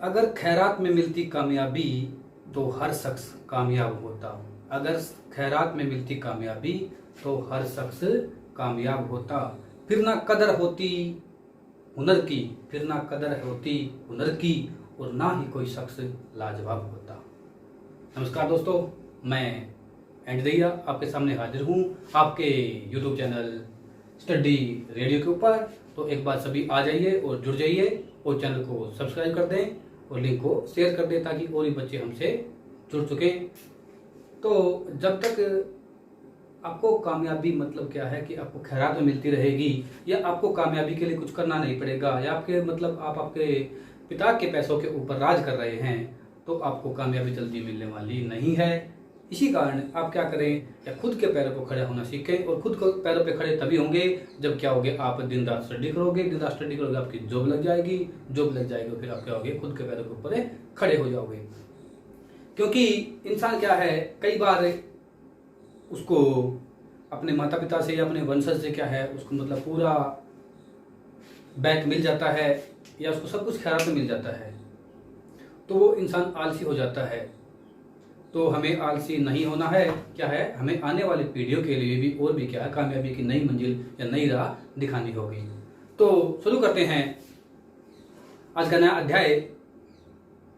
अगर खैरात में मिलती कामयाबी तो हर शख्स कामयाब होता। अगर खैरात में मिलती कामयाबी तो हर शख्स कामयाब होता। फिर ना कदर होती हुनर की, फिर ना कदर होती हुनर की, और ना ही कोई शख्स लाजवाब होता। नमस्कार दोस्तों, मैं एंड्रिया आपके सामने हाजिर हूँ आपके YouTube चैनल स्टडी रेडियो के ऊपर। तो एक बार सभी आ जाइए और जुड़ जाइए और चैनल को सब्सक्राइब कर दें और लिंक को शेयर कर दें ताकि और भी बच्चे हमसे जुड़ सकें। तो जब तक आपको कामयाबी मतलब क्या है कि आपको खैरात में मिलती रहेगी या आपको कामयाबी के लिए कुछ करना नहीं पड़ेगा या आपके मतलब आप आपके पिता के पैसों के ऊपर राज कर रहे हैं तो आपको कामयाबी जल्दी मिलने वाली नहीं है। इसी कारण आप क्या करें, या खुद के पैरों पर खड़े होना सीखें। और खुद को पैरों पर खड़े तभी होंगे जब क्या होगे, आप दिन रात स्टडी करोगे, दिन रात स्टडी करोगे आपकी जॉब लग जाएगी, जॉब लग जाएगी फिर आप क्या होगे, खुद के पैरों के ऊपर खड़े हो जाओगे। क्योंकि इंसान क्या है, कई बार उसको अपने माता पिता से या अपने वंशज से क्या है, उसको मतलब पूरा बैक मिल जाता है या उसको सब कुछ खैरात में मिल जाता है तो वो इंसान आलसी हो जाता है। तो हमें आलसी नहीं होना है, क्या है, हमें आने वाली पीढ़ियों के लिए भी और भी क्या है, कामयाबी की नई मंजिल या नई राह दिखानी होगी। तो शुरू करते हैं आज का नया अध्याय।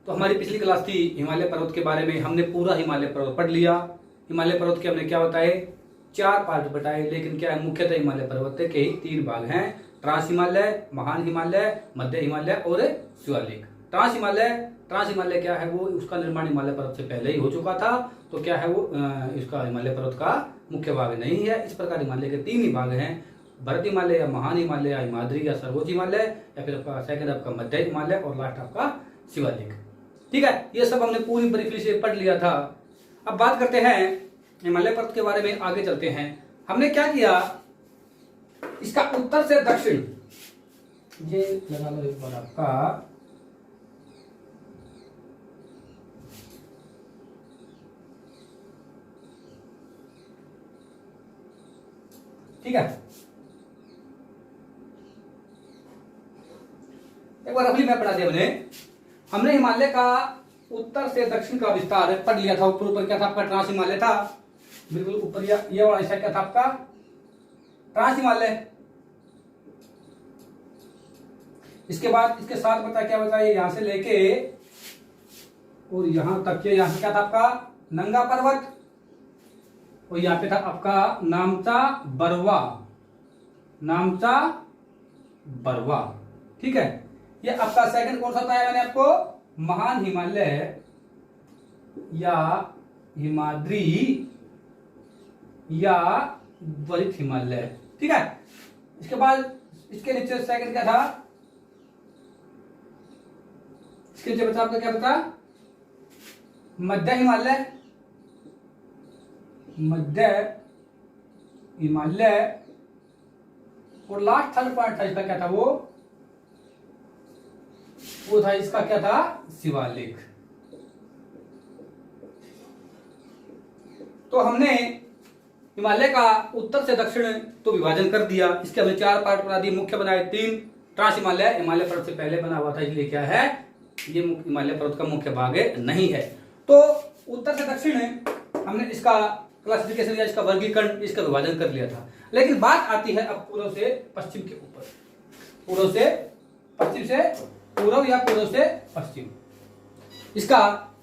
तो हमारी पिछली क्लास थी हिमालय पर्वत के बारे में, हमने पूरा हिमालय पर्वत पढ़ लिया। हिमालय पर्वत के हमने क्या बताए, 4 पार्ट बताए, लेकिन क्या है, मुख्यतः हिमालय पर्वत के ही 3 भाग हैं, ट्रांस हिमालय, महान हिमालय, मध्य हिमालय और शिवालिक। ट्रांस हिमालय क्या है, वो उसका निर्माण हिमालय पर्वत से पहले ही हो चुका था, तो क्या है वो इसका हिमालय पर्वत का मुख्य भाग नहीं है। इस प्रकार हिमालय के 3 ही भाग हैं, भरत हिमालय या महान हिमालय या हिमाद्री या सर्वोच्च हिमालय, या फिर आपका सेकंड आपका मध्य हिमालय और लास्ट आपका शिवालिक। ठीक है, ये सब हमने पूरी ब्रीफली से पढ़ लिया था। अब बात करते हैं हिमालय पर्वत के बारे में, आगे चलते हैं। हमने क्या किया, इसका उत्तर से दक्षिण ये लगा लो एक बार आपका, ठीक है, एक बार अगली मैप बना दिया हमने हिमालय का उत्तर से दक्षिण का विस्तार पढ़ लिया था। ऊपर क्या था आपका, ट्रांस हिमालय था, बिल्कुल ऊपर ये वाला हिस्सा क्या था आपका, ट्रांस हिमालय। इसके बाद इसके साथ बता क्या बता, ये यहां से लेके और यहां तक के, यहां से क्या था आपका नंगा पर्वत, और यहाँ पे था आपका नामचा बरवा। ठीक है, ये आपका सेकंड कौन सा बताया मैंने आपको, महान हिमालय या हिमाद्री या वरिष्ठ हिमालय। ठीक है, इसके बाद इसके नीचे सेकंड क्या था, इसके नीचे बता आपका क्या बता, मध्य हिमालय और लास्ट थर्ड पार्ट था इसका क्या था, वो था इसका क्या था, शिवालिक। तो हमने हिमालय का उत्तर से दक्षिण तो विभाजन कर दिया, इसके हमने 4 पार्ट बना दिए, मुख्य बनाए 3। ट्रांस हिमालय पर्वत से पहले बना हुआ था, इसलिए क्या है, ये हिमालय पर्वत का मुख्य भाग नहीं है। तो उत्तर से दक्षिण हमने इसका क्लासिफिकेशन या इसका वर्गीकरण, इसका विभाजन कर लिया था। लेकिन बात आती है अब पूर्व से पश्चिम के ऊपर, पूर्व से पश्चिम से पूर्व या पूर्व से पश्चिम। इसका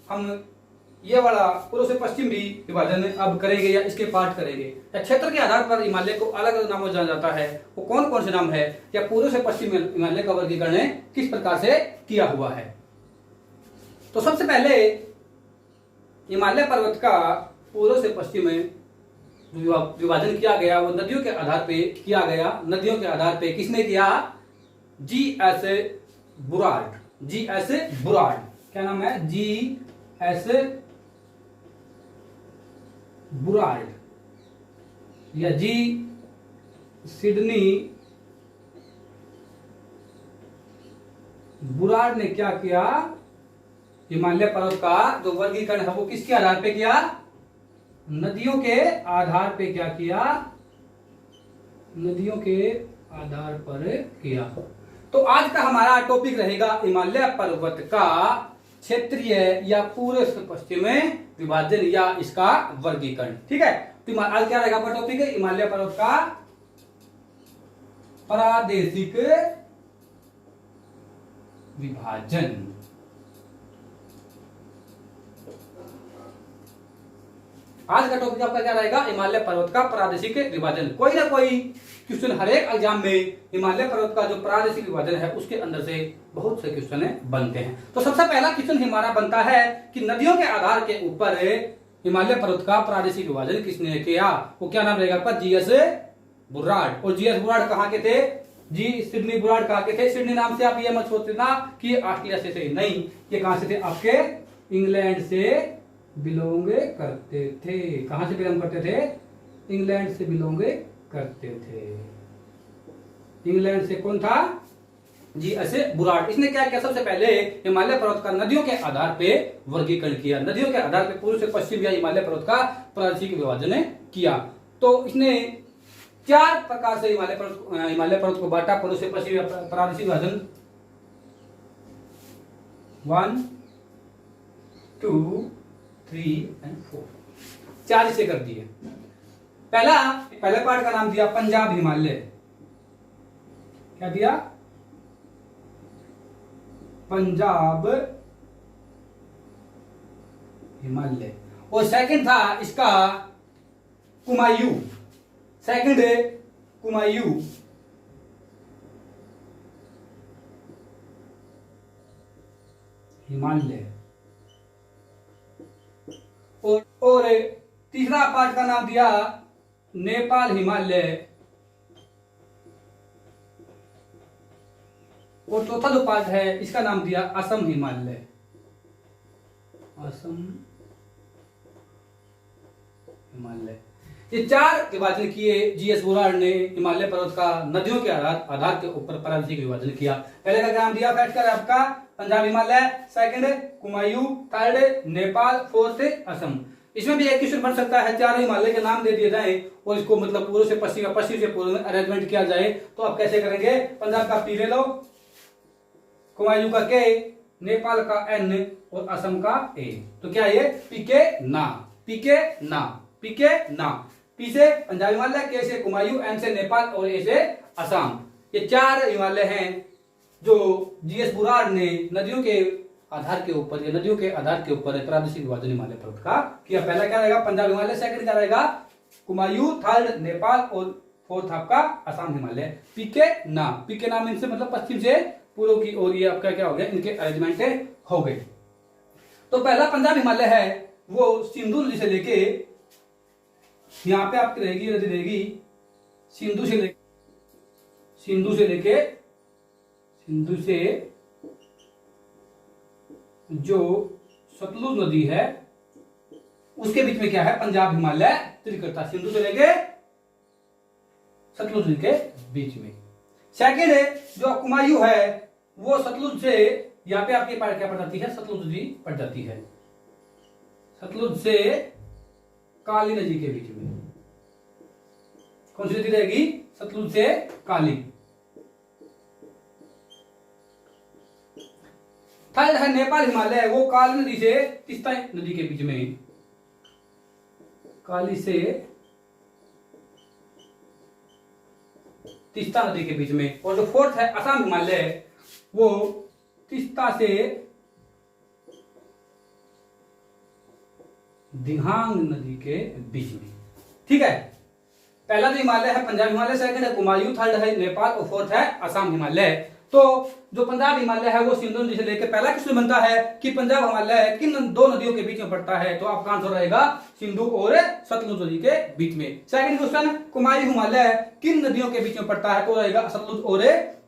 हम ये वाला पूर्व से पश्चिम भी विभाजन अब करेंगे या इसके पार्ट करेंगे, या क्षेत्र के आधार पर हिमालय को अलग अलग नामों से जाना जाता है, वो कौन कौन से नाम है, या पूर्व से पश्चिम हिमालय का वर्गीकरण किस प्रकार से किया हुआ है। तो सबसे पहले हिमालय पर्वत का पूर्व से पश्चिम में विभाजन किया गया, वो नदियों के आधार पे किया गया। नदियों के आधार पे किसने किया, G.S. बुरार्ड, क्या नाम है, G.S. बुरार्ड या जी सिडनी बुरार्ड ने क्या किया, हिमालय पर्वत का जो वर्गीकरण है वो किसके आधार पे किया, नदियों के आधार पे क्या किया, नदियों के आधार पर किया। तो आज का हमारा टॉपिक रहेगा हिमालय पर्वत का क्षेत्रीय या पूर्व से पश्चिम में विभाजन या इसका वर्गीकरण। ठीक है, तो आज क्या रहेगा आपका टॉपिक? हिमालय पर्वत का प्रादेशिक विभाजन। आज का टॉपिक आपका क्या रहेगा? हिमालय पर्वत का प्रादेशिक विभाजन। कोई ना कोई क्वेश्चन हर एक एग्जाम में हिमालय पर्वत का जो प्रादेशिक विभाजन है उसके अंदर से बहुत से क्वेश्चन बनते हैं। तो सबसे पहला क्वेश्चन हमारा बनता है कि नदियों के आधार के ऊपर हिमालय पर्वत का प्रादेशिक विभाजन किसने किया? वो क्या नाम रहेगा आपका? जीएस बुर्राड। और जीएस बुर्राड कहाँ के थे? सिडनी बुर्राड कहाँ के थे? सिडनी नाम से आप ये मत सोचना कि ये ऑस्ट्रेलिया से थे, नहीं, ये कहां से थे? आपके इंग्लैंड से बिलोंग करते थे। कहां से बिलोंग करते थे? इंग्लैंड से बिलोंग करते थे। इंग्लैंड से कौन था? जीएस बुर्राड। इसने क्या किया? सबसे पहले हिमालय पर्वत का नदियों के आधार पे वर्गीकरण किया। नदियों के आधार पे पूर्व से पश्चिम या हिमालय पर्वत का प्रादेशिक विभाजन किया। तो इसने 4 प्रकार से हिमालय पर्वत को बांटा। पूर्व से पश्चिम प्रादेशिक विभाजन 1, 2, 3 और 4, 4 इसे कर दिए। पहले पार्ट का नाम दिया पंजाब हिमालय। क्या दिया? पंजाब हिमालय। और सेकंड था इसका कुमायूं। सेकंड है कुमायूं। हिमालय। और तीसरा पार्ट का नाम दिया नेपाल हिमालय। और चौथा जो पार्ट है इसका नाम दिया असम हिमालय। असम हिमालय। ये 4 विभाजन किए जीएस बुर्राड ने हिमालय पर्वत का नदियों के आधार के ऊपर प्रादेशिक विभाजन किया। पहले का नाम दिया फर्स्ट का आपका Punjab Himalaya, second Kumaon, third Nepal, fourth Assam. इसमें भी एक क्वेश्चन बन सकता है 4 हिमालय के नाम दे दिए जाए और इसको मतलब पूर्व से पश्चिम, पश्चिम से पूर्व में अरेंजमेंट किया जाए। तो आप कैसे करेंगे? पंजाब का पी ले लो, कुमायूं का के, नेपाल का एन और असम का ए। तो क्या ये? पीके ना, पीके ना, पीके ना। पी से पंजाब हिमालय, के से कुमायूं, एन से नेपाल और ए से असम। ये 4 हिमालय हैं जो जीएस बुर्राड ने नदियों के आधार के ऊपर या नदियों के आधार के ऊपर प्रादेशिक विभाजन हिमालय पर्वत का किया। पहला क्या रहेगा? पंजाब हिमालय, सेकंड क्या रहेगा? कुमायूं, थर्ड नेपाल और फोर्थ आपका असम हिमालय। पीके ना, पीके नाम इनसे मतलब पश्चिम से पूर्व की ओर ये आपका क्या हो गया? इनके अरेंजमेंट हो गए। तो पहला पंजाब हिमालय है वो सिंधु नदी से लेके यहां पे आपकी रहेगी नदी रहेगी सिंधु से जो सतलुज नदी है उसके बीच में क्या है? पंजाब हिमालय तय करता है। सिंधु से लेके सतलुज नदी के बीच में। सेकंड है जो कुमायूं है वो सतलुज से यहां पे आपकी क्या पड़ जाती है? सतलुज नदी पड़ जाती है। सतलुज से काली नदी के बीच में कौन सी नदी रहेगी? सतलुज से काली। थर्ड है नेपाल हिमालय, वो काली नदी से तीस्ता नदी के बीच में, काली से तीस्ता नदी के बीच में। और जो फोर्थ है असम हिमालय वो तीस्ता से दिहांग नदी के बीच में। ठीक है, पहला जो हिमालय है पंजाब हिमालय, सेकंड है कुमायूं, थर्ड है नेपाल और फोर्थ है असम हिमालय। तो जो पंजाब हिमालय है वो सिंधु नदी से लेकर पहला क्वेश्चन बनता है कि पंजाब हिमालय किन 2 नदियों के बीच में पड़ता है? तो आपका आंसर रहेगा सिंधु और सतलुज नदी के बीच में। सेकंड क्वेश्चन कुमायूं हिमालय किन नदियों के बीच में पड़ता है? तो रहेगा सतलुज और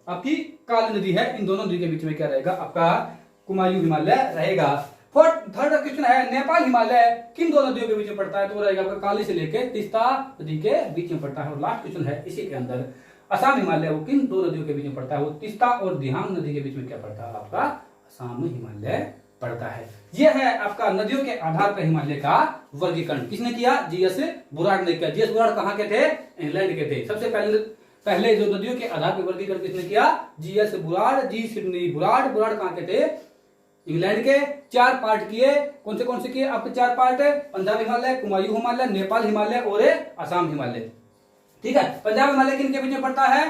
आपकी काली नदी है, इन दोनों नदी के बीच में क्या रहेगा? आपका कुमायूं हिमालय रहेगा। थर्ड क्वेश्चन है नेपाल हिमालय किन 2 नदियों के बीच में पड़ता है? तो रहेगा आपका काली से लेकर तीस्ता नदी के बीच में पड़ता है। और लास्ट क्वेश्चन है इसी के अंदर असम हिमालय वो किन 2 नदियों के बीच में पड़ता है? वो तीस्ता और दिहांग नदी के बीच में क्या पड़ता है? आपका असम हिमालय पड़ता है। यह है आपका नदियों के आधार पर हिमालय का वर्गीकरण। किसने किया? जीएस बुर्राड ने किया। जीएस बुर्राड कहाँ के थे? इंग्लैंड के थे। सबसे पहले जो नदियों के आधार पर वर्गीकरण किसने किया? जीएस बुलार्ड, जी सिडनी बुलार्ड। बुलार्ड कहाँ के थे? इंग्लैंड के। 4 पार्ट किए। कौन से किए आपके 4 पार्ट? पंजाब हिमालय, कुमायूं हिमालय, नेपाल हिमालय और असम हिमालय। ठीक है। पंजाब हिमालय किनके बीच में पड़ता है?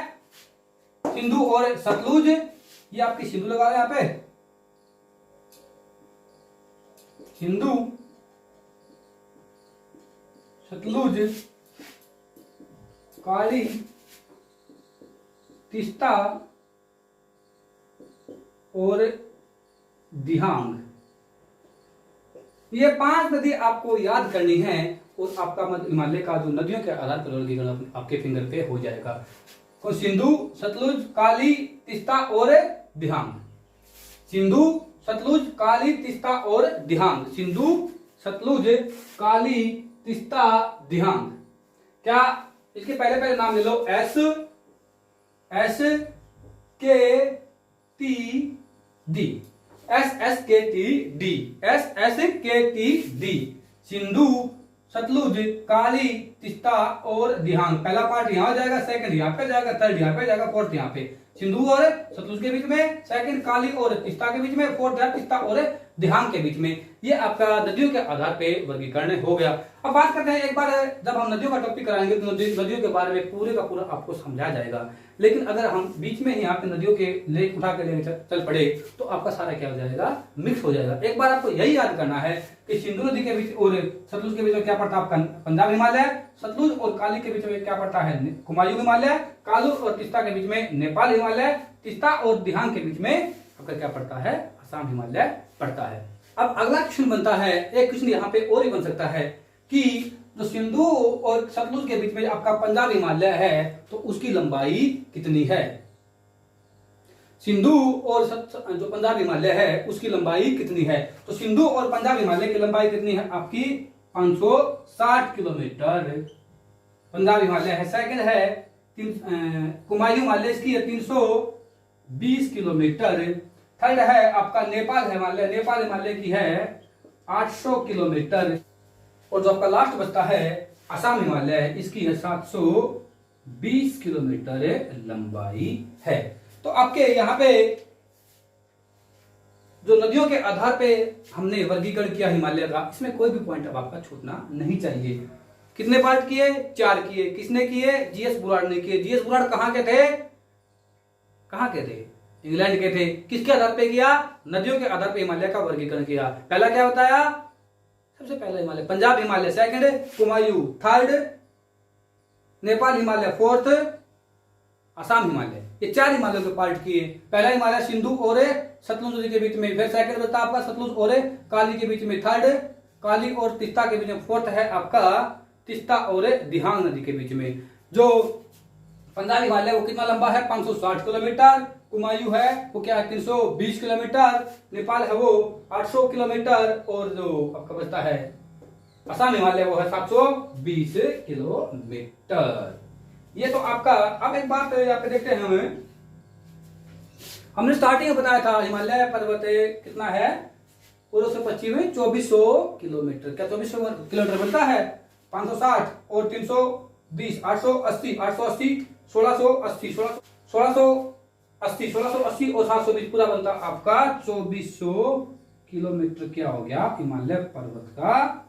सिंधु और सतलुज। ये आपकी सिंधु लगा यहाँ पे, सिंधु सतलुज काली तीस्ता और दिहांग। ये 5 नदी आपको याद करनी है और आपका हिमालय का जो नदियों के आधार पर वर्गीकरण आपके फिंगर पे हो जाएगा। तो सिंधु सतलुज काली तीस्ता और दिहांग। सिंधु सतलुज काली तीस्ता और दिहांग। सिंधु सतलुज काली तीस्ता दिहांग। क्या इसके पहले पहले नाम ले लो? एस के टी डी। एस के टी डी। एस के टी डी। सिंधु सतलुज काली तीस्ता और दिहांग। पहला पार्ट यहां हो जाएगा, सेकंड यहां पे जाएगा, थर्ड यहां पे जाएगा, फोर्थ यहां पे। सिंधु और सतलुज के बीच में, सेकंड काली और तीस्ता के बीच में, फोर्थ है तीस्ता और दिहांग के बीच में। ये आपका नदियों के आधार पे वर्गीकरण हो गया। अब बात करते हैं, एक बार जब हम नदियों का टॉपिक कराएंगे तो नदियों के बारे में पूरे का पूरा आपको समझा जाएगा। लेकिन अगर हम बीच में ही यहाँ पे नदियों के लेख उठा के लेके चल पड़े तो आपका सारा क्या हो जाएगा? मिक्स हो जाएगा। एक बार आपको यही याद करना है कि सिंधु नदी के बीच और सतलुज के बीच में क्या पड़ता है? पंजाब हिमालय। सतलुज और काली के बीच में क्या पड़ता है? कुमायूं हिमालय। कालू और तीस्ता के बीच में नेपाल हिमालय। तीस्ता और दिहांग के बीच में आपका क्या पड़ता है? असम हिमालय पड़ता है। अब अगला क्वेश्चन बनता है, एक क्वेश्चन यहाँ पे और ही बन सकता है कि जो सिंधु और सतलुज के बीच में आपका पंजाब हिमालय है तो उसकी लंबाई कितनी है? सिंधु और जो पंजाब हिमालय है उसकी लंबाई कितनी है? तो सिंधु और पंजाब हिमालय की लंबाई कितनी है आपकी? 560 किलोमीटर पंजाब हिमालय है। सेकंड है कुमायूं हिमालय, इसकी है 320 किलोमीटर। थर्ड है आपका नेपाल हिमालय। नेपाल हिमालय की है 800 किलोमीटर। और जो आपका लास्ट बचता है असम हिमालय, इसकी है 720 किलोमीटर लंबाई है। तो आपके यहाँ पे जो नदियों के आधार पे हमने वर्गीकरण किया हिमालय का, इसमें कोई भी पॉइंट अब आपका छूटना नहीं चाहिए। कितने पार्ट किए? 4 किए। किसने किए? जीएस बुलार्ड ने किए। जीएस बुलार्ड कहाँ के थे? कहाँ के थे? इंग्लैंड के थे। किसके आधार पे किया? नदियों के आधार पे हिमालय का वर्गीकरण किया। पहला क्या बताया? सबसे पहला Himalaya Punjab Himalaya, second Kumaon, third Nepal Himalaya, fourth Assam Himalaya. ये 4 हिमालयों के पार्ट किए। पहला हिमालय सिंधु और सतलुज नदी के बीच में, फिर सेकंड बता आपका सतलुज और काली के बीच में, थर्ड काली और तीस्ता के बीच में, फोर्थ है आपका तीस्ता और दिहांग नदी के बीच में। जो पंजाब हिमालय वो कितना लंबा है? 560 किलोमीटर। कुमायूं है वो क्या है? 320 किलोमीटर। नेपाल है वो 800 किलोमीटर। और जो आपका बचता है असम हिमालय वो है 720 किलोमीटर। ये तो आपका। अब एक बात यहाँ पे देखते हैं, हमने स्टार्टिंग में बताया था हिमालय पर्वत कितना है पूर्व से पश्चिम में 2400 किलोमीटर। क्या 2400 किलोमीटर बनता है? 560 और 320 880 880 1680 1680 और 720 पूरा बनता आपका 2400 किलोमीटर। क्या हो गया? हिमालय पर्वत का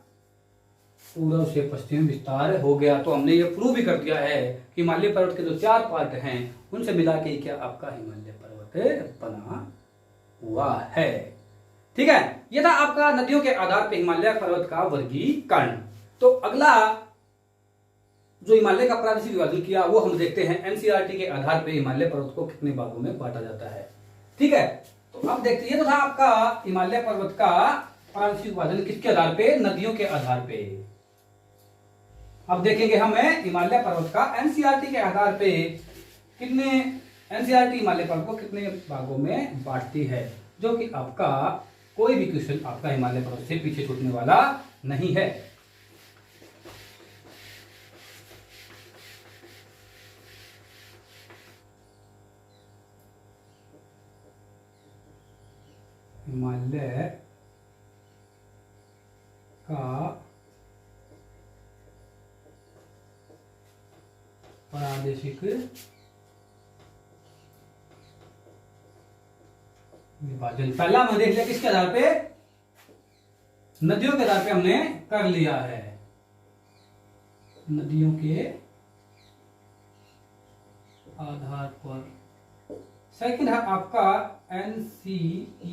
पूर्व से पश्चिम विस्तार हो गया। तो हमने ये प्रूव भी कर दिया है कि हिमालय पर्वत के जो 4 पार्ट हैं उनसे मिला के क्या आपका हिमालय पर्वत बना हुआ है। ठीक है। यह था आपका नदियों के आधार पर हिमालय पर्वत का वर्गीकरण। तो अगला जो हिमालय का प्रादेशिक विभाजन किया वो हम देखते हैं एनसीईआरटी के आधार पर हिमालय पर्वत को कितने भागों में बांटा जाता है। ठीक है। तो अब देखते हैं, ये तो था आपका हिमालय पर्वत का प्रादेशिक विभाजन किसके आधार पे? नदियों के आधार पे। अब देखेंगे हमें हिमालय पर्वत का एनसीईआरटी के आधार पे कितने, एनसीईआरटी हिमालय पर्वत को कितने भागों में बांटती है, जो कि आपका कोई भी क्वेश्चन आपका हिमालय पर्वत से पीछे छूटने वाला नहीं है। हिमालय का प्रादेशिक विभाजन पहला हमने देख लिया किसके आधार पे, नदियों के आधार पे हमने कर लिया है, नदियों के आधार पर। सेकंड है आपका NCERT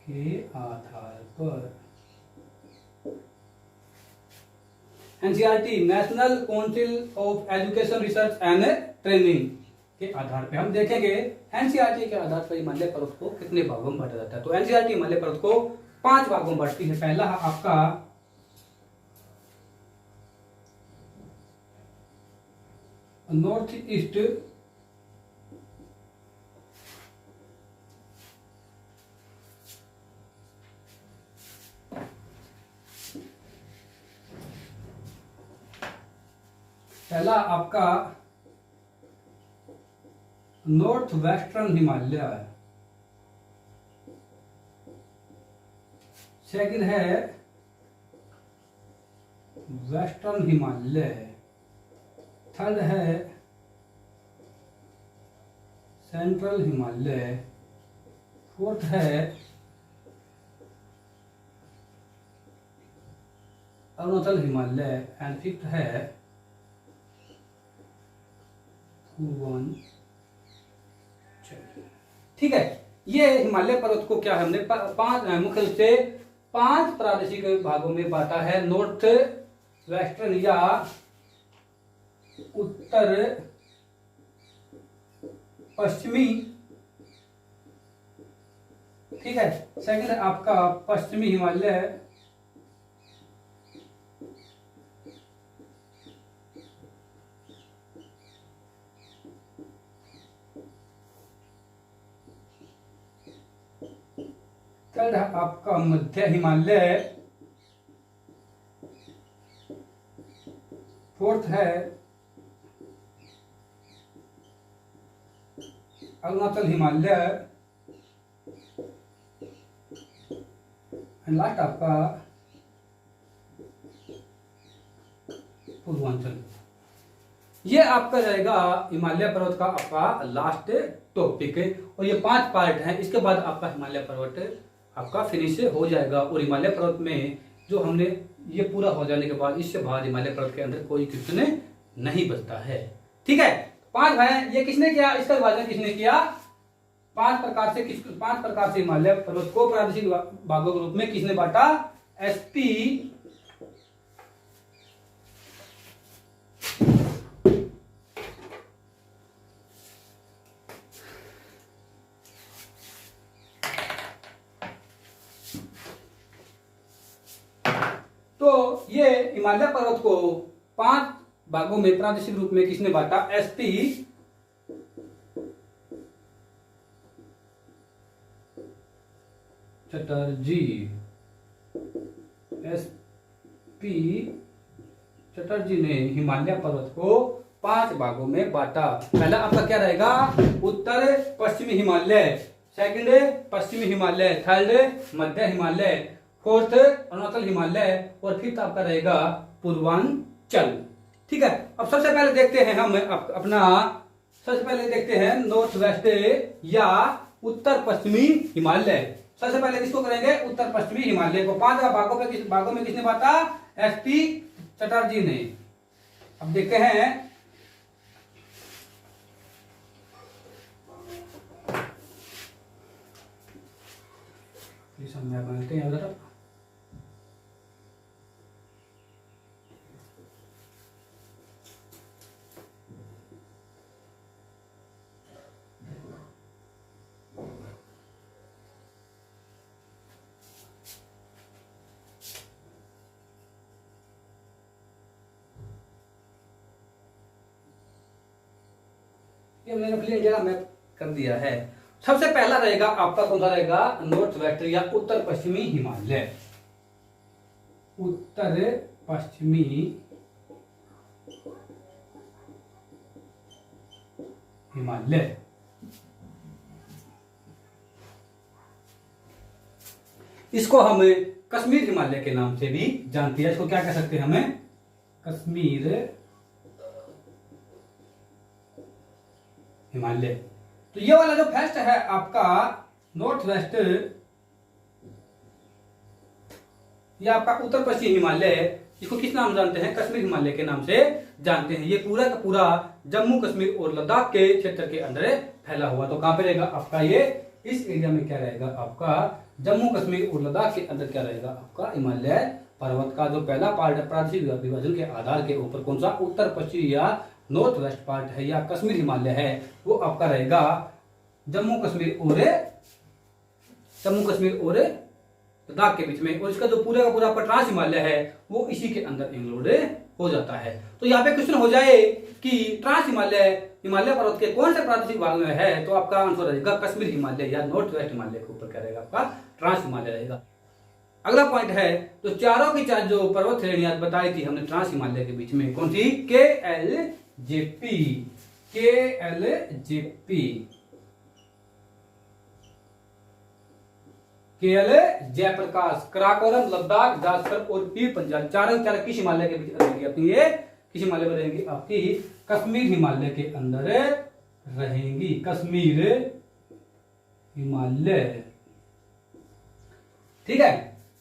के आधार पर, NCERT national council of education research and training के आधार पे हम देखेंगे NCERT के आधार पर हिमालय पर्वत को कितने भागों में बांटा जाता है। तो NCERT हिमालय पर्वत को 5 भागों में बांटती है। पहला है आपका नॉर्थ ईस्ट, पहला आपका नॉर्थ वेस्टर्न हिमालय, सेकंड है वेस्टर्न हिमालय, थर्ड है सेंट्रल हिमालय, फोर्थ है अरुणाचल हिमालय एंड फिफ्थ है ठीक है। ये हिमालय पर्वत को क्या हमने 5 मुख्य रूप से 5 प्रादेशिक भागों में बांटा है। नॉर्थ वेस्टर्न या उत्तर पश्चिमी, ठीक है। सेकंड है आपका पश्चिमी हिमालय, थर्ड है आपका मध्य हिमालय, फोर्थ है अरुणाचल हिमालय एंड लास्ट आपका पूर्वांचल। ये आपका रहेगा हिमालय पर्वत का आपका लास्ट टॉपिक है और ये 5 पार्ट हैं। इसके बाद आपका हिमालय पर्वत आपका फिनिश हो जाएगा और हिमालय पर्वत में जो हमने ये पूरा हो जाने के बाद इससे बाद हिमालय पर्वत के अंदर कोई क्वेश्चन नहीं बचता है। ठीक है, 5 है। ये किसने किया, इसका विभाजन किसने किया? 5 प्रकार से हिमालय पर्वत को प्रादेशिक भागों के रूप में किसने बांटा? SP तो ये हिमालय पर्वत को 5 भागों में प्रादेशिक रूप में किसने बांटा? SP चटर्जी, SP चटर्जी ने हिमालय पर्वत को 5 भागों में बांटा। पहला आपका क्या रहेगा? उत्तर पश्चिमी हिमालय, सेकंड पश्चिमी हिमालय, थर्ड मध्य हिमालय, फोर्थ अरुणाचल हिमालय और फिफ्थ आपका रहेगा पूर्वांचल। ठीक है, अब सबसे पहले देखते हैं हम सबसे पहले देखते हैं नॉर्थ वेस्ट या उत्तर पश्चिमी हिमालय। सबसे पहले किसको करेंगे? उत्तर पश्चिमी हिमालय को 5 भागों में किसने बांटा? SP चटर्जी ने। अब देखते हैं बनाते हैं उधर। ये मैंने प्लेन जगह मैप कर दिया है। सबसे पहला रहेगा आपका कौन सा रहेगा? नॉर्थ वेस्ट या उत्तर पश्चिमी हिमालय। उत्तर पश्चिमी हिमालय, इसको हम कश्मीर हिमालय के नाम से भी जानते हैं। इसको क्या कह सकते हैं हमें? कश्मीर हिमालय। तो ये वाला जो फर्स्ट है आपका नॉर्थ वेस्ट, ये आपका उत्तर पश्चिम हिमालय है, इसको किस नाम जानते हैं? कश्मीर हिमालय के नाम से जानते हैं। ये पूरा का पूरा जम्मू कश्मीर और लद्दाख के क्षेत्र के अंदर फैला हुआ। तो कहां पे रहेगा आपका ये? इस एरिया में क्या रहेगा आपका? जम्मू कश्मीर और लद्दाख के अंदर क्या रहेगा आपका? हिमालय पर्वत का जो पहला पार्ट है प्रादेशिक विभाजन के आधार के ऊपर, कौन सा? उत्तर पश्चिम या नॉर्थ वेस्ट पार्ट है या कश्मीर हिमालय है, वो आपका रहेगा जम्मू कश्मीर और लद्दाख के बीच में। और इसका जो पूरा का पूरा ट्रांस हिमालय है वो इसी के अंदर इंक्लूड हो जाता है। तो यहाँ पे क्वेश्चन हो जाए कि ट्रांस हिमालय पर्वत के कौन से प्रादेशिक भाग में है, तो आपका आंसर रहेगा कश्मीर हिमालय या नॉर्थ वेस्ट हिमालय के ऊपर क्या रहेगा आपका? ट्रांस हिमालय रहेगा। अगला पॉइंट है, तो चारों की चार जो पर्वत श्रेणियां बताई थी हमने ट्रांस हिमालय के बीच में, कौन सी? केएल जयप्रकाश, कराकोरम, लद्दाख, जास्कर और पीर पंजाल, चारों चार किस हिमालय के बीच रहेंगी अपनी? ये किस हिमालय में रहेंगी? आपकी कश्मीर हिमालय के अंदर रहेंगी। कश्मीर हिमालय, ठीक है।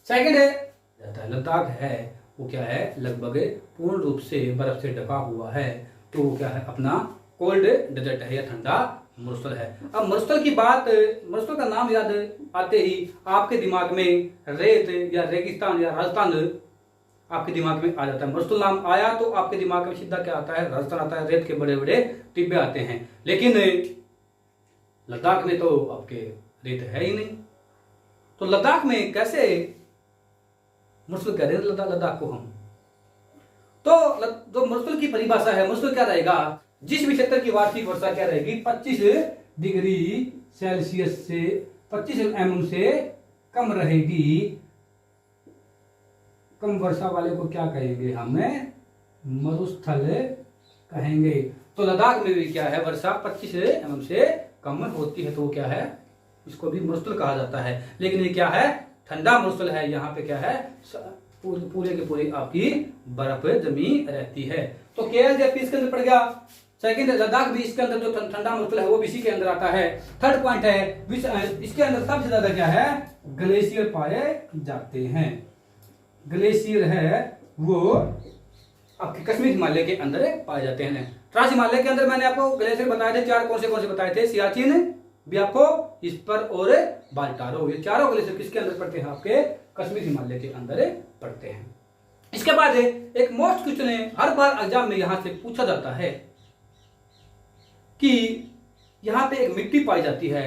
सेकंड है लद्दाख है, वो क्या है? लगभग पूर्ण रूप से बर्फ से ढका हुआ है, तो वो क्या है? अपना कोल्ड डेजर्ट है या ठंडा मरुस्थल है। अब मरुस्थल की बात, मरुस्थल का नाम याद आते ही आपके दिमाग में रेत या रेगिस्तान या राजस्थान आपके दिमाग में आ जाता है। मरुस्थल नाम आया तो आपके दिमाग में सीधा क्या आता है? राजस्थान आता है, रेत के बड़े बड़े टिब्बे आते हैं। लेकिन लद्दाख में तो आपके रेत है ही नहीं, तो लद्दाख में कैसे मरुस्थल कह रहे हैं लद्दाख को हम? तो जो मरुस्थल की परिभाषा है, मरुस्थल क्या रहेगा? जिस भी क्षेत्र की वार्षिक वर्षा क्या रहेगी? 25 डिग्री सेल्सियस से 25 mm से कम रहेगी। कम वर्षा वाले को क्या कहेंगे? हमें मरुस्थल कहेंगे। तो लद्दाख में भी क्या है? वर्षा 25 mm से कम होती है, तो वो क्या है? इसको भी मरुस्थल कहा जाता है। लेकिन ये क्या है? ठंडा मरुस्थल है। यहाँ पे क्या है? पूरे के पूरे आपकी बर्फ जमी रहती है। तो केएल जयपी इसके अंदर पड़ गया। सेकंड, लद्दाख भी इसके अंदर जो ठंडा मरुस्थल है वो भी इसी के अंदर आता है। थर्ड पॉइंट है, इसके अंदर सबसे ज्यादा क्या है? ग्लेशियर पाए जाते हैं। ग्लेशियर है वो आपके कश्मीर हिमालय के अंदर पाए जाते हैं। ट्रांस हिमालय के अंदर मैंने आपको ग्लेशियर बताए थे, चार कौन से बताए थे? सियाचिन, ब्याको, इस्पर और बाल्टारो। ये चारों ग्लेशियर किसके अंदर पड़ते हैं? आपके कश्मीर हिमालय के अंदर पड़ते हैं। इसके बाद एक मोस्ट क्वेश्चन है, हर बार एग्जाम में यहां से पूछा जाता है कि यहां पे एक मिट्टी पाई जाती है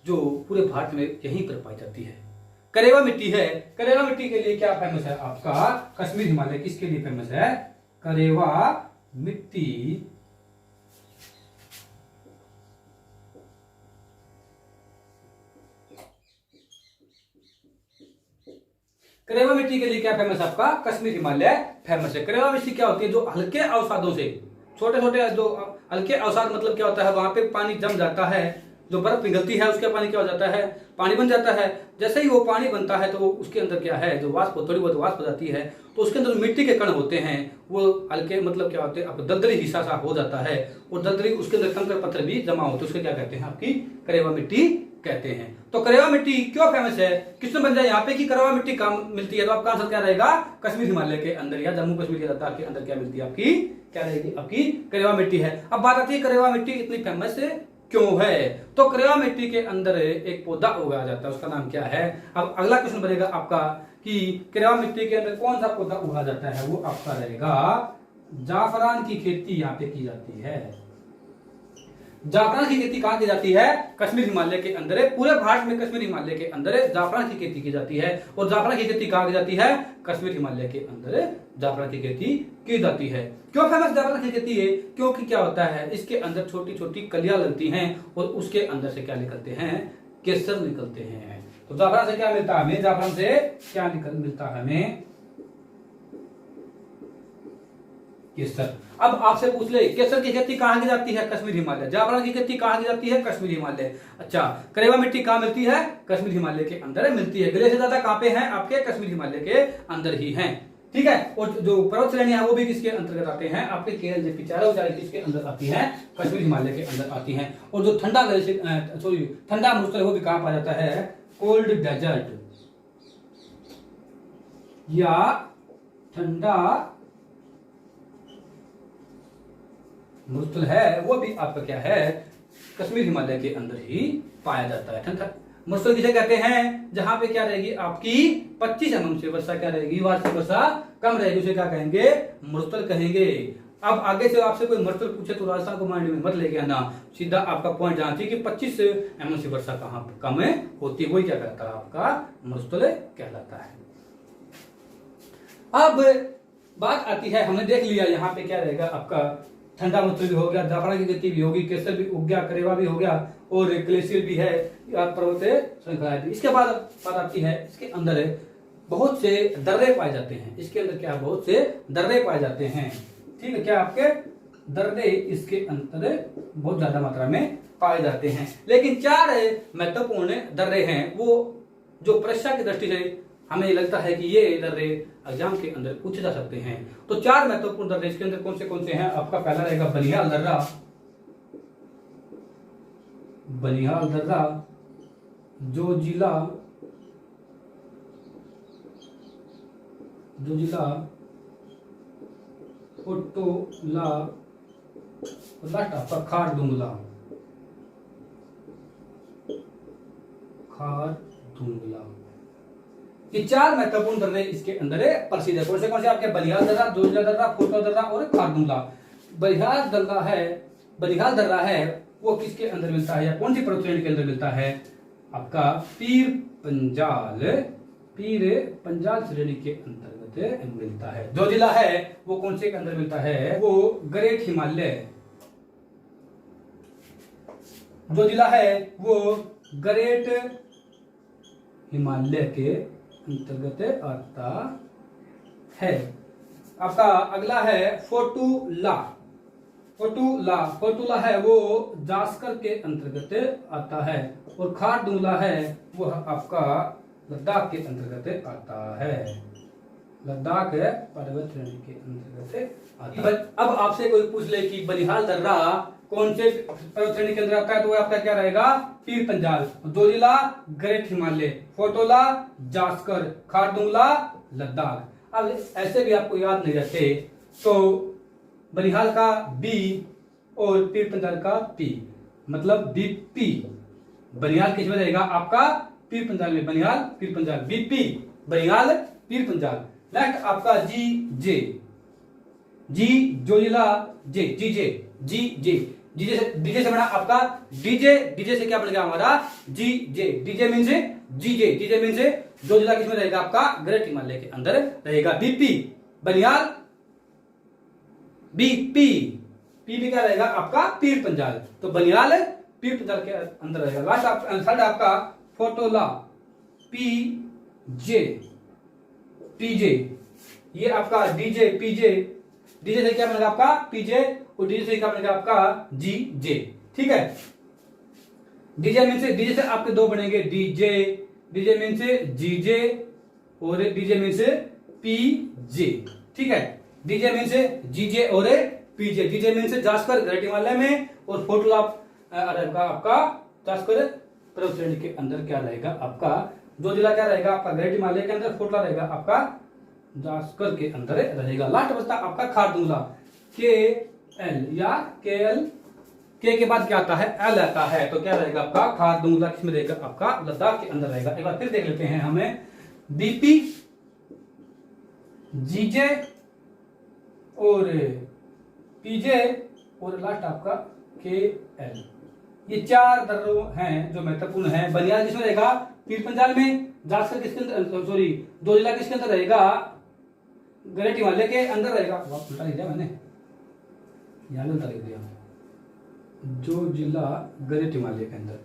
जो पूरे भारत में यहीं पर पाई जाती है। करेवा मिट्टी है। करेवा मिट्टी के लिए क्या फेमस है आपका? कश्मीर हिमालय किसके लिए फेमस है? करेवा मिट्टी करेवा मिट्टी के लिए क्या फेमस है आपका? कश्मीर हिमालय फेमस है। करेवा मिट्टी क्या होती है? जो हल्के अवसादों से, छोटे छोटे जो हल्के अवसाद मतलब क्या होता है? वहां पे पानी जम जाता है, जो बर्फ पिघलती है उसका पानी क्या हो जाता है? पानी बन जाता है। जैसे ही वो पानी बनता है तो वो उसके अंदर क्या है? जो वाष्प, थोड़ी बहुत वाष्प हो जाती है, तो उसके अंदर मिट्टी के कण होते हैं, वो हल्के मतलब क्या होते हैं? अब दलदली हिस्सा सा हो जाता है, और दलदली उसके अंदर कंकड़ पत्थर भी जमा होते हैं, उसके क्या कहते हैं? आपकी करेवा मिट्टी कहते हैं। तो करेवा मिट्टी क्यों फेमस है? क्वेश्चन बन जाए यहाँ पे कि करेवा मिट्टी कहाँ मिलती है, तो आपका आंसर क्या रहेगा? कश्मीर हिमालय के अंदर या जम्मू कश्मीर के लद्दाख के अंदर क्या मिलती है? आपकी क्या रहेगी? आपकी करेवा मिट्टी है। अब बात आती है करेवा मिट्टी इतनी फेमस क्यों है? तो करेवा मिट्टी के अंदर एक पौधा उगाया जाता है, उसका नाम क्या है? अब अगला क्वेश्चन बनेगा आपका कि करेवा मिट्टी के अंदर कौन सा पौधा उगाया जाता है? वो आपका रहेगा जाफरान की खेती यहाँ पे की जाती है। जाफरान की खेती कहाँ की जाती है? कश्मीर हिमालय के अंदर। पूरे भारत में कश्मीर हिमालय के अंदर जाफरान की खेती की जाती है। और जाफरान की खेती कहाँ की जाती है? कश्मीर हिमालय के अंदर जाफरान की खेती की जाती है। क्यों फेमस जाफरान की खेती है? क्योंकि क्या होता है? इसके अंदर छोटी छोटी कलियां लगती हैं और उसके अंदर से क्या निकलते हैं? केसर निकलते हैं। तो जाफरान से क्या मिलता है हमें? जाफरान से क्या मिलता है हमें? केसर। अब आपसे पूछ ले, केसर की खेती कहाँ की जाती है? कश्मीर हिमालय। जाफरान की खेती कहाँ की जाती है? कश्मीर हिमालय। अच्छा, करेवा मिट्टी कहाँ मिलती है? कश्मीर हिमालय के अंदर मिलती है। ग्लेशियर ज्यादा कहाँ पे है? आपके कश्मीर हिमालय के अंदर ही है। ठीक है। और जो पर्वत श्रेणियां है वो भी किसके अंतर्गत आते हैं, आपके केरल जबकि चारों ऊंचाई किसके अंदर आती है, कश्मीर हिमालय के अंदर आती हैं। और जो ठंडा ठंडा मरुस्थल है वो भी कहां पाया जाता है, कोल्ड डेजर्ट या ठंडा मरुस्थल है वो भी आपका क्या है, कश्मीर हिमालय के अंदर ही पाया जाता है। ठंडा मरुस्थल किसे कहते हैं, जहां पे क्या रहेगी आपकी 25 mm से वर्षा क्या रहेगी, वार्षिक वर्षा कम रहेगी, उसे क्या कहेंगे, मरुस्थल कहेंगे। अब आगे से आपसे कोई मरुस्थल पूछे तो राजस्थान को माइंड में मत लेके आना, सीधा आपका पॉइंट जाना चाहिए कि 25 mm से वर्षा कहां कम होती है, वही क्या कहता है, आपका मरुस्थल कहलाता है। अब बात आती है, हमने देख लिया यहाँ पे क्या रहेगा आपका, ठंडा मरुस्थल भी हो गया, जाफरा की गति भी होगी, केसर भी उग गया, करेवा भी हो गया, और ग्लेशियर भी है, पर्वत श्रृंखला भी। इसके बाद बात आती है, इसके अंदर बहुत से दर्रे पाए जाते हैं, इसके अंदर क्या बहुत से दर्रे पाए जाते हैं, ठीक है, क्या आपके दर्रे इसके अंदर बहुत ज्यादा मात्रा में पाए जाते हैं। लेकिन 4 महत्वपूर्ण दर्रे हैं, वो जो परीक्षा की दृष्टि से हमें लगता है कि ये दर्रे एग्जाम के अंदर पूछे जा सकते हैं। तो 4 महत्वपूर्ण दर्रे इसके अंदर कौन से हैं, आपका पहला रहेगा बनिहाल दर्रा, बनिहाल दर्रा, जोजिला ओटोला, लास्ट आपका खारदुंगला, ये 4 महत्वपूर्ण दर्रे इसके अंदर प्रसिद्ध है। कौन से आपके बनिहाल दर्रा, जोजिला दर्रा, फोटो दर्रा और खारदुंगला। बनिहाल दर्रा है वो किसके अंदर मिलता है, या कौन सी पर्वत श्रेणी के अंदर मिलता है, आपका पीर पंजाल श्रेणी के अंतर्गत मिलता है। जोजिला है वो कौन से के अंदर मिलता है, वो ग्रेट हिमालय, जोजिला है वो ग्रेट हिमालय के अंतर्गत आता है। आपका अगला है फोटुला है वो जास्कर के अंतर्गत आता है। और खारदुंगला है वो आपका लद्दाख के अंतर्गत आता है, लद्दाख पर्वत श्रेणी के अंतर्गत आता है। अब आपसे कोई पूछ ले कि बनिहाल दर्रा कौन से पर्वत श्रेणी के अंदर आता है, तो वो आपका क्या रहेगा, पीर पंजाल, जोजिला ग्रेट हिमालय, फोटोला जास्कर, खारदुंगला लद्दाख। अब ऐसे भी आपको याद नहीं रहते तो बनिहाल का बी और पीर पंजाल का पी, मतलब बीपी। बनिहाल किस में रहेगा आपका, पीर पंजाल में, बनिहाल पीर पंजाल, बीपी बनिहाल पीर पंजाल। नेक्स्ट आपका जी जोजिला डीजे से बना आपका डीजे से क्या बन गया हमारा डीजे मीन्स जोजिला किस में रहेगा आपका, ग्रेट हिमालय के अंदर रहेगा। बीपी बनिहाल, बीपी पी क्या रहेगा आपका, पीर पंजाल, तो बनिहाल पीर पंजाल के अंदर रहेगा। लास्ट थर्ड आपका फोटोला, पीजे, ये आपका डीजे से क्या बनेगा आपका पीजे, और डीजे से क्या बनेगा आपका जीजे, ठीक है। डीजे से आपके 2 बनेंगे, डीजे मीन से जीजे और डीजे मीन से पीजे, ठीक है। डीजे मीन से जीजे और पीजे, डीजे मीन से जास्कर ग्रेट हिमालय में, और फोटोला आपका जास्कर पर्वत श्रेणी के अंदर क्या रहेगा आपका, जोजिला क्या रहेगा आपका ग्रेट हिमालय के अंदर, फोटोला रहेगा आपका जास्कर के अंदर रहेगा। लास्ट बचता आपका खारदुंगला, के एल या के एल, के बाद क्या आता है, एल आता है, तो क्या रहेगा आपका खारदुंगला किसमें रहेगा आपका, लद्दाख के अंदर रहेगा। एक बार फिर देख लेते हैं हमें, बीपी, जीजे और पीजे और लास्ट आपका के एल, ये 4 दर्रे हैं जो महत्वपूर्ण है। बनिहाल किसमें रहेगा, पीर पंजाल में, जास्कर किसके अंदर, सॉरी जोजिला किसके अंदर रहेगा, ग्रेट हिमालय के अंदर रहेगा। उल्टा लिख दिया मैंने, यहां उल्टा लिख दिया, जोजिला ग्रेट हिमालय के अंदर,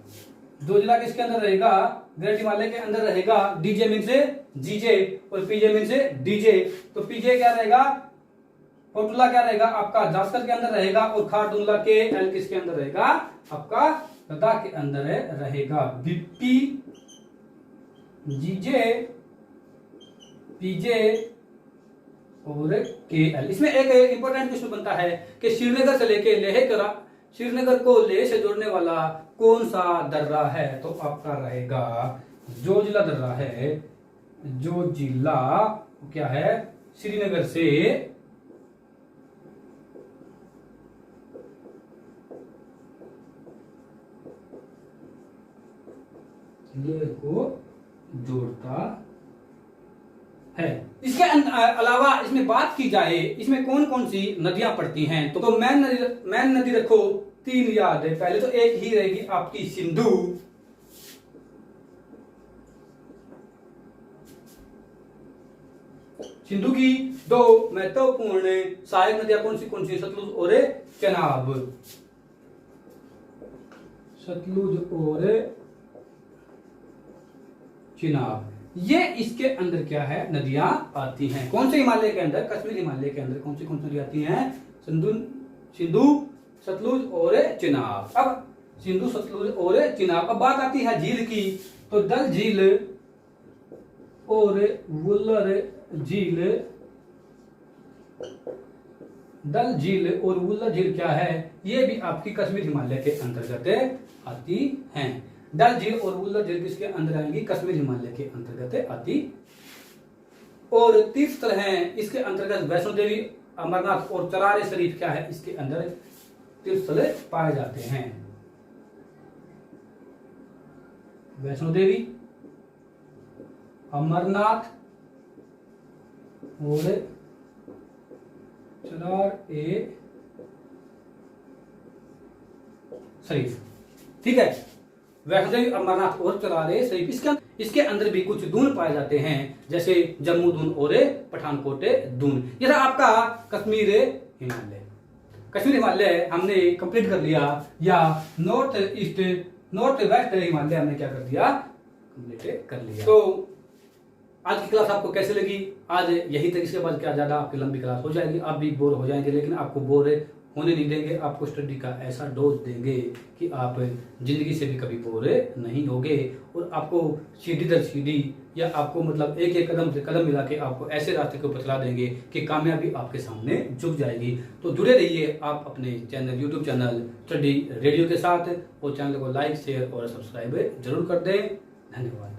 जोजिला किसके अंदर रहेगा, ग्रेट हिमालय के अंदर रहेगा। डीजे मीन से जीजे और पीजे मीन से डीजे, तो पीजे क्या रहेगा, फोटुला क्या रहेगा आपका जास्कर के अंदर रहेगा, और खारदुंगला के एल किसके अंदर रहेगा आपका लद्दाख के अंदर रहेगा। बीपी, जीजे, पीजे, और KL। इसमें एक इंपॉर्टेंट क्वेश्चन बनता है कि श्रीनगर से लेके लेह करा, श्रीनगर को लेह से जोड़ने वाला कौन सा दर्रा है? तो आपका रहेगा जोजिला दर्रा है। जोजिला क्या है? श्रीनगर से लेह को जोड़ता है। इसके अलावा इसमें बात की जाए इसमें कौन कौन सी नदियां पड़ती हैं, तो मैन नदी रखो 3 याद है। पहले तो एक ही रहेगी आपकी सिंधु, सिंधु की 2 महत्वपूर्ण सहायक नदियां कौन सी? सतलुज और चनाब। सतलुज और चिनाब, ये इसके अंदर क्या है? नदियां आती हैं। कौन से हिमालय के अंदर? कश्मीर हिमालय के अंदर कौन सी नदियां आती हैं? सिंधु, सतलुज और चिनाब। अब सिंधु, सतलुज और चिनाब। अब बात आती है झील की, तो डल झील और वुलर झील। डल झील और वुलर झील क्या है? ये भी आपकी कश्मीर हिमालय के अंतर्गत आती हैं। डल झील और वुलर झील किसके अंदर आएंगी? कश्मीर हिमालय के अंतर्गत आती। और तीर्थ स्थल हैं इसके अंतर्गत वैष्णो देवी, अमरनाथ और चरार शरीफ क्या है? इसके अंदर तीर्थ स्थल पाए जाते हैं। वैष्णो देवी, अमरनाथ और चरार शरीफ। ठीक है, वैष्णो देवी, अमरनाथ और चरारे शरीफ। इसके अंदर भी कुछ दून पाए जाते हैं, जैसे जम्मू दून और पठानकोट दून। यह था आपका कश्मीर हिमालय। कश्मीर हिमालय हमने कंप्लीट कर लिया, या नॉर्थ वेस्ट हिमालय हमने क्या कर दिया? कंप्लीट कर लिया। तो आज की क्लास आपको कैसे लगी? आज यही तक, इसके बाद क्या ज्यादा आपकी लंबी क्लास हो जाएगी, आप भी बोर हो जाएंगे, लेकिन आपको बोर होने नहीं देंगे। आपको स्टडी का ऐसा डोज देंगे कि आप जिंदगी से भी कभी बोर नहीं होगे, और आपको सीढ़ी दर सीढ़ी, या आपको मतलब एक एक कदम से कदम मिला के आपको ऐसे रास्ते को बतला देंगे कि कामयाबी आपके सामने झुक जाएगी। तो जुड़े रहिए आप अपने channel, YouTube channel study radio के साथ, और चैनल को लाइक, शेयर और सब्सक्राइब जरूर कर दें। धन्यवाद।